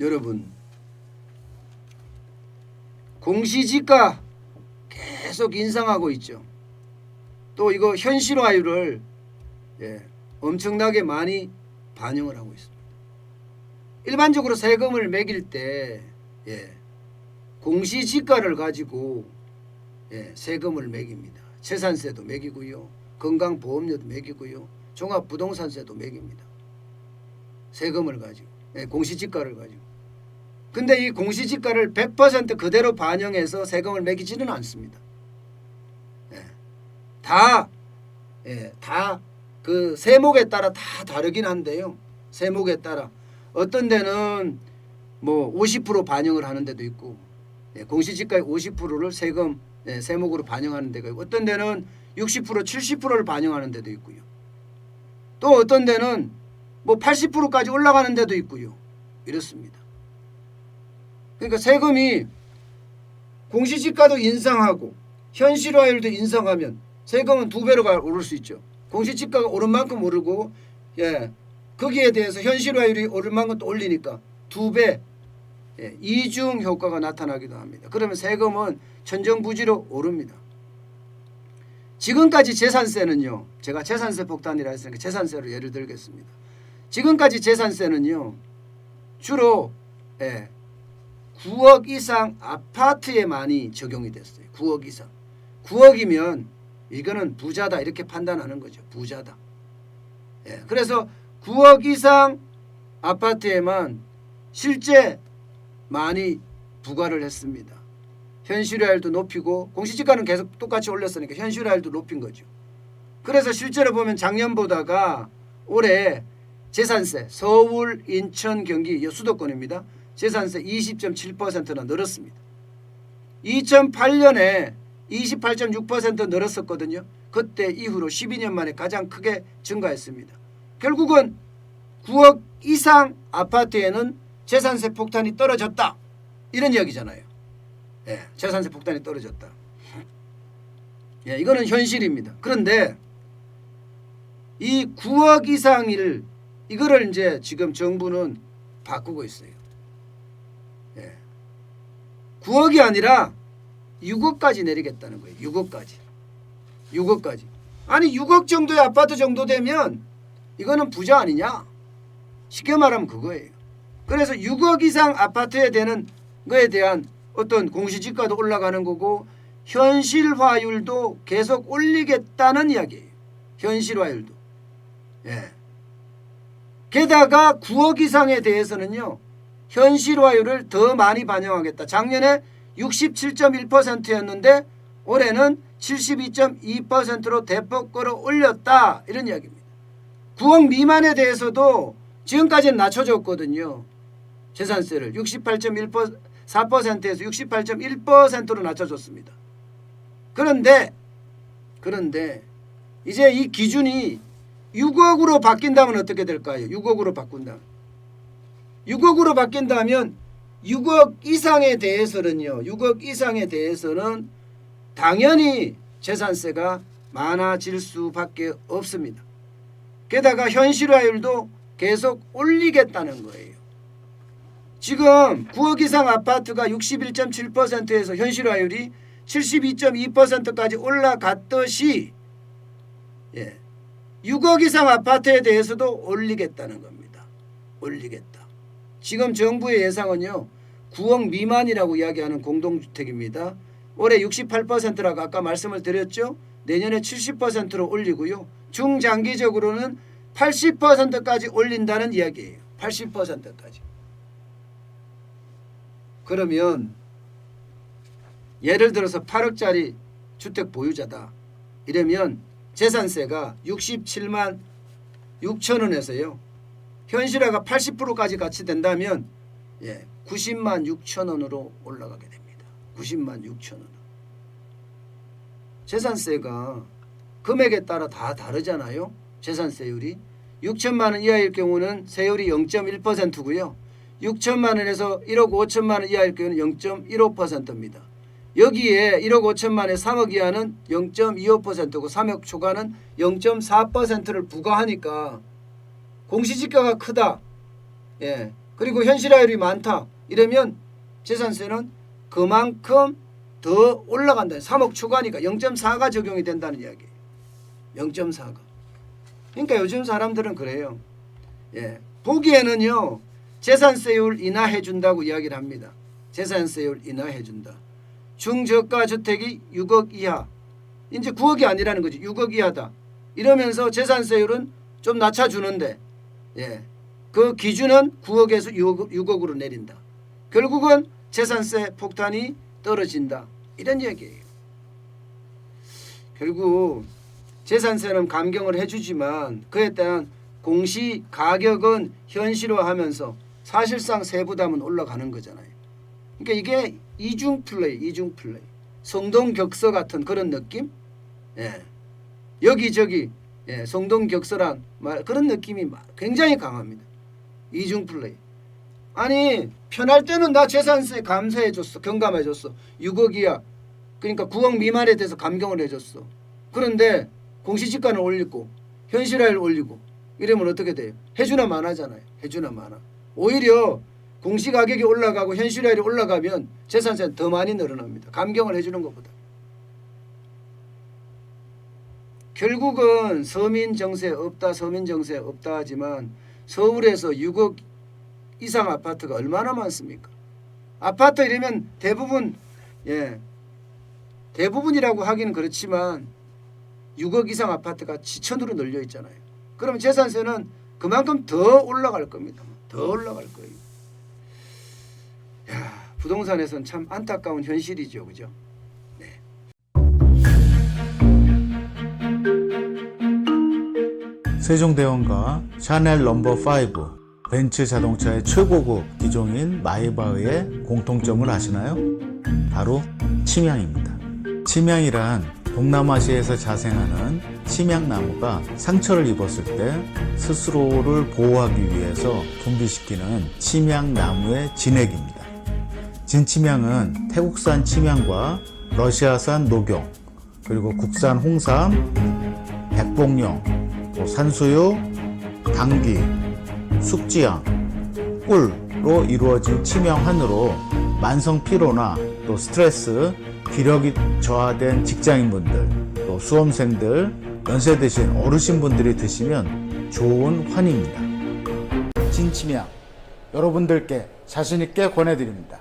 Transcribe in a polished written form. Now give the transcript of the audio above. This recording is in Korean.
여러분 공시지가 계속 인상하고 있죠. 또 이거 현실화율을 엄청나게 많이 반영을 하고 있습니다. 일반적으로 세금을 매길 때 공시지가를 가지고 세금을 매깁니다. 재산세도 매기고요. 건강보험료도 매기고요. 종합부동산세도 매깁니다. 세금을 가지고 공시지가를 가지고. 근데 이 공시지가를 100% 그대로 반영해서 세금을 매기지는 않습니다. 다 그 세목에 따라 다 다르긴 한데요. 세목에 따라 어떤 데는 뭐 50% 반영을 하는 데도 있고 공시지가의 50%를 세금 세목으로 반영하는 데가 있고 어떤 데는 60% 70%를 반영하는 데도 있고요. 또 어떤 데는 뭐 80%까지 올라가는 데도 있고요. 이렇습니다. 그러니까 세금이 공시지가도 인상하고 현실화율도 인상하면 세금은 2배로 오를 수 있죠. 공시지가가 오른 만큼 오르고 거기에 대해서 현실화율이 오른 만큼 또 올리니까 2배 이중 효과가 나타나기도 합니다. 그러면 세금은 천정부지로 오릅니다. 지금까지 재산세는요. 제가 재산세 폭탄이라 했으니까 재산세로 예를 들겠습니다. 지금까지 재산세는요. 주로 9억 이상 아파트에 많이 적용이 됐어요. 9억 이상. 9억이면 이거는 부자다 이렇게 판단하는 거죠. 부자다. 그래서 9억 이상 아파트에만 실제 많이 부과를 했습니다. 현실화율도 높이고 공시지가는 계속 똑같이 올렸으니까 현실화율도 높인 거죠. 그래서 실제로 보면 작년보다가 올해 재산세 서울, 인천, 경기 수도권입니다. 재산세 20.7%나 늘었습니다. 2008년에 28.6% 늘었었거든요. 그때 이후로 12년 만에 가장 크게 증가했습니다. 결국은 9억 이상 아파트에는 재산세 폭탄이 떨어졌다. 이런 이야기잖아요. 재산세 폭탄이 떨어졌다. 이거는 현실입니다. 그런데 이 9억 이상을 이거를 이제 지금 정부는 바꾸고 있어요. 9억이 아니라 6억까지 내리겠다는 거예요. 6억까지. 아니 6억 정도의 아파트 정도 되면 이거는 부자 아니냐? 쉽게 말하면 그거예요. 그래서 6억 이상 아파트에 되는 거에 대한 어떤 공시지가도 올라가는 거고 현실화율도 계속 올리겠다는 이야기예요. 현실화율도. 게다가 9억 이상에 대해서는요. 현실화율을 더 많이 반영하겠다. 작년에 67.1%였는데 올해는 72.2%로 대폭 끌어올렸다. 이런 이야기입니다. 9억 미만에 대해서도 지금까지는 낮춰줬거든요. 재산세를 68.4%에서 68.1%로 낮춰줬습니다. 그런데 이제 이 기준이 6억으로 바뀐다면 어떻게 될까요? 6억으로 바뀐다면 6억 이상에 대해서는 당연히 재산세가 많아질 수밖에 없습니다. 게다가 현실화율도 계속 올리겠다는 거예요. 지금 9억 이상 아파트가 61.7%에서 현실화율이 72.2%까지 올라갔듯이 6억 이상 아파트에 대해서도 올리겠다는 겁니다. 올리겠다. 지금 정부의 예상은요. 9억 미만이라고 이야기하는 공동주택입니다. 올해 68%라고 아까 말씀을 드렸죠. 내년에 70%로 올리고요. 중장기적으로는 80%까지 올린다는 이야기예요. 80%까지. 그러면 예를 들어서 8억짜리 주택 보유자다. 이러면 재산세가 67만 6천 원에서요. 현실화가 80%까지 같이 된다면 90만 6천 원으로 올라가게 됩니다. 90만 6천 원. 재산세가 금액에 따라 다 다르잖아요. 재산세율이. 6천만 원 이하일 경우는 세율이 0.1%고요. 6천만 원에서 1억 5천만 원 이하일 경우는 0.15%입니다. 여기에 1억 5천만 원에 3억 이하는 0.25%고 3억 초과는 0.4%를 부과하니까 공시지가가 크다. 그리고 현실화율이 많다. 이러면 재산세는 그만큼 더 올라간다. 3억 추가니까 0.4가 적용이 된다는 이야기예요. 0.4가. 그러니까 요즘 사람들은 그래요. 예. 보기에는요. 재산세율 인하해 준다고 이야기를 합니다. 재산세율 인하해 준다. 중저가 주택이 6억 이하. 이제 9억이 아니라는 거지. 6억 이하다. 이러면서 재산세율은 좀 낮춰주는데 예. 그 기준은 9억에서 6억으로 내린다. 결국은 재산세 폭탄이 떨어진다. 이런 얘기예요. 결국 재산세는 감경을 해주지만 그에 따른 공시 가격은 현실화하면서 사실상 세부담은 올라가는 거잖아요. 그러니까 이게 이중 플레이. 성동격서 같은 그런 느낌? 예. 여기저기 예. 성동격서란 말 그런 느낌이 굉장히 강합니다. 이중 플레이. 아니 편할 때는 나 재산세 감세해줬어. 경감해줬어. 6억이야. 그러니까 9억 미만에 대해서 감경을 해줬어. 그런데 공시지가는 올리고 현실화를 올리고 이러면 어떻게 돼요? 해주나 마나잖아요. 해주나 마나. 오히려 공시가격이 올라가고 현실화율이 올라가면 재산세는 더 많이 늘어납니다. 감경을 해주는 것보다. 결국은 서민정세 없다 하지만 서울에서 6억 이상 아파트가 얼마나 많습니까? 아파트 이러면 대부분 대부분이라고 하기는 그렇지만 6억 이상 아파트가 지천으로 널려 있잖아요. 그러면 재산세는 그만큼 더 올라갈 겁니다. 더 올라갈 거예요. 야, 부동산에서는 참 안타까운 현실이죠. 그죠? 네. 세종대왕과 샤넬 넘버5, 벤츠 자동차의 최고급 기종인 마이바흐의 공통점을 아시나요? 바로 침향입니다. 침향이란 동남아시아에서 자생하는 침향나무가 상처를 입었을 때 스스로를 보호하기 위해서 분비시키는 침향나무의 진액입니다. 진침향은 태국산 침향과 러시아산 녹용, 그리고 국산 홍삼, 백봉령, 또 산수유, 당귀, 숙지향, 꿀로 이루어진 침향환으로 만성 피로나 또 스트레스, 기력이 저하된 직장인분들, 또 수험생들, 연세 드신 어르신분들이 드시면 좋은 환입니다. 진침향 여러분들께 자신있게 권해드립니다.